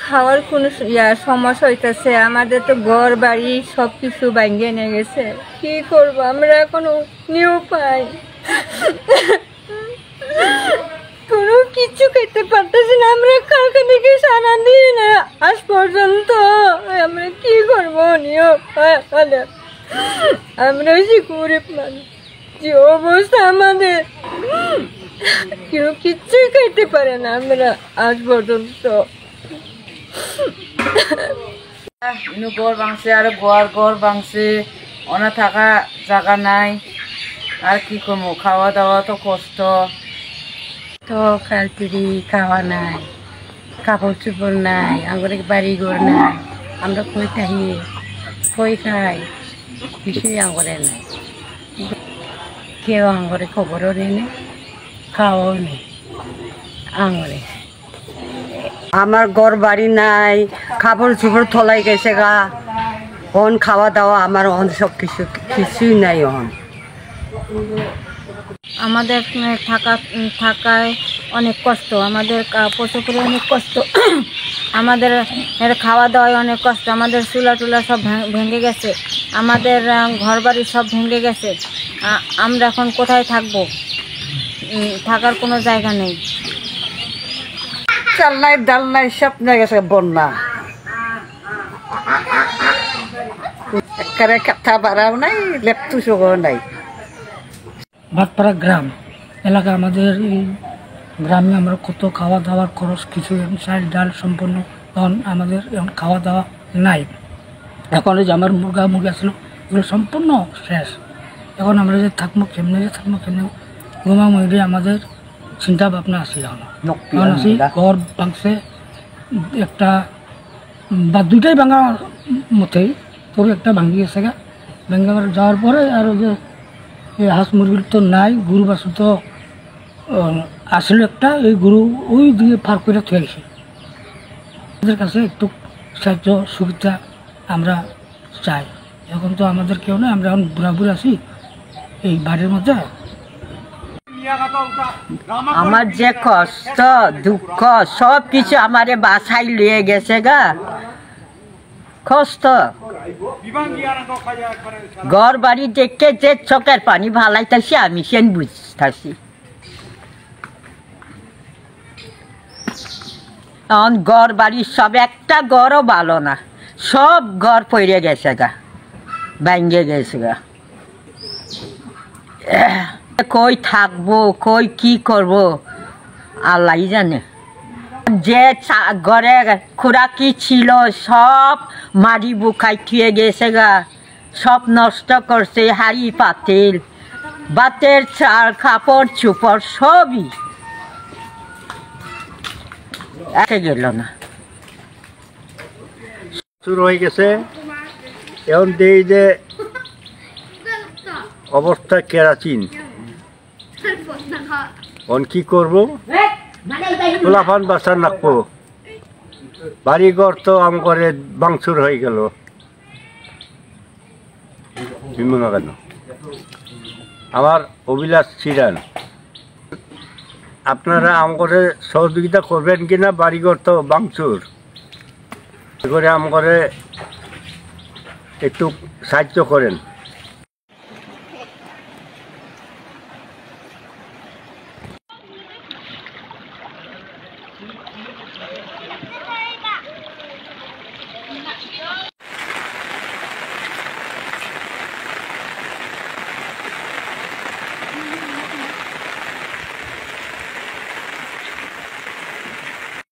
খাওয়ার কোনো সমস্যা হইতেছে। আমাদের তো ঘর বাড়ি সব কিছু ভাঙিয়ে নিয়ে গেছে। কি করবো আমরা এখনো নিউ পাই, কোনো কিছু খেতে পারতেছি না। আমরা কালকে থেকে সারাদিন আজ পর্যন্ত আমরা কি করবো নিউ পাই। আমরা গরিব মানুষ, যে অবস্থা আমাদের কেউ কিচ্ছুই খাইতে পারে না আমরা আজ পর্যন্ত। ঘর ভাঙছে আর ঘর ভাঙছে, অনেক থাকা জায়গা নাই। আর কি করবো, খাওয়া দাওয়া তো কষ্ট। তো খালপিড়ি খাওয়া নাই, কাপড় চোপড় নাই, আমার বাড়ি ঘর নাই। আমরা কই থাকি, কই খাই, কিছুই আঙরে নাই। কেউ আঙরে খবরও নেই, খাওয়াও নেই আঙরে। আমার ঘর বাড়ি নাই, কাপড় চোপড় থলাই গেছে গা। অন খাওয়া দাওয়া আমার অন সব কিছুই নাই। অন আমাদের থাকায় অনেক কষ্ট, আমাদের কাপড় চোপড়ে অনেক কষ্ট, আমাদের খাওয়া দাওয়ায় অনেক কষ্ট। আমাদের চুলা টুলা সব ভেঙে গেছে, আমাদের ঘর বাড়ি সব ভেঙে গেছে। আমরা এখন কোথায় থাকবো, থাকার কোনো জায়গা নেই। চাল নাই, ডাল নাই, সব নিয়ে গেছে বন্যা। একেবারে কাঠা বাড়াও নাই, লেপটু চোখও নাই। ভাটপাড়া গ্রাম এলাকা, আমাদের এই গ্রামে আমরা কত খাওয়া দাওয়ার খরচ, কিছু চাল ডাল সম্পূর্ণ এখন আমাদের এখন খাওয়া দাওয়া নাই। এখন যে আমার মুরগা ছিল এগুলো সম্পূর্ণ শেষ। এখন আমরা যে থাকবো কেমনে, ঘুমা মহিলে আমাদের চিন্তা ভাবনা আছে। এখন আছি ঘর ভাঙছে একটা বা দুইটাই ভাঙা মতেই, পরে একটা ভাঙি গেছে গা। ভেঙে যাওয়ার পরে আর যে হাঁস মুরগির তো নাই, গরু বাছুর তো আসলে একটা, এই গরু ওই দিকে পার করে থয়ে গেছে। আমাদের কাছে একটু সাহায্য সুবিধা আমরা চাই। এখন তো আমাদের কেউ নেই, আমরা এখন বুড়াবুড়ি আছি এই বাড়ির মধ্যে। আমার যে কষ্ট দুঃখ সব কিছু আমারে বাসাই লিয়ে গেছে গা। কষ্ট ঘর বাড়ি দেখে যে চোখের পানি ভালাইতেছি আমি সেন বুঝতেছি। এখন ঘর বাড়ি সব একটা ঘরও ভালো না, সব ঘর পড়ে গেছে গা, ভাঙ্গে গেছে গা। কই থাকবো, কই কি করব আল্লাহ জানে। যে ঘরে খোরাকি ছিল সব মারি বুকাই থুয়ে গেছে গা, সব নষ্ট করছে। হাড়ি পাতিল, বাতের চাল, কাপড় চোপড় সবই গেল না, শুরু হয়ে গেছে। এখন দেই যে অবস্থা কেরাচিন, এখন কি করবো, পোলাফান বাসার রাখবো। বাড়িঘর তো আমার বাংচুর হয়ে গেল, কেন আমার অভিলাষ ছিলেন। আপনারা আমার সহযোগিতা করবেন কিনা, বাড়িঘর তো বাংচুর করে আমাকে একটু সাহায্য করেন।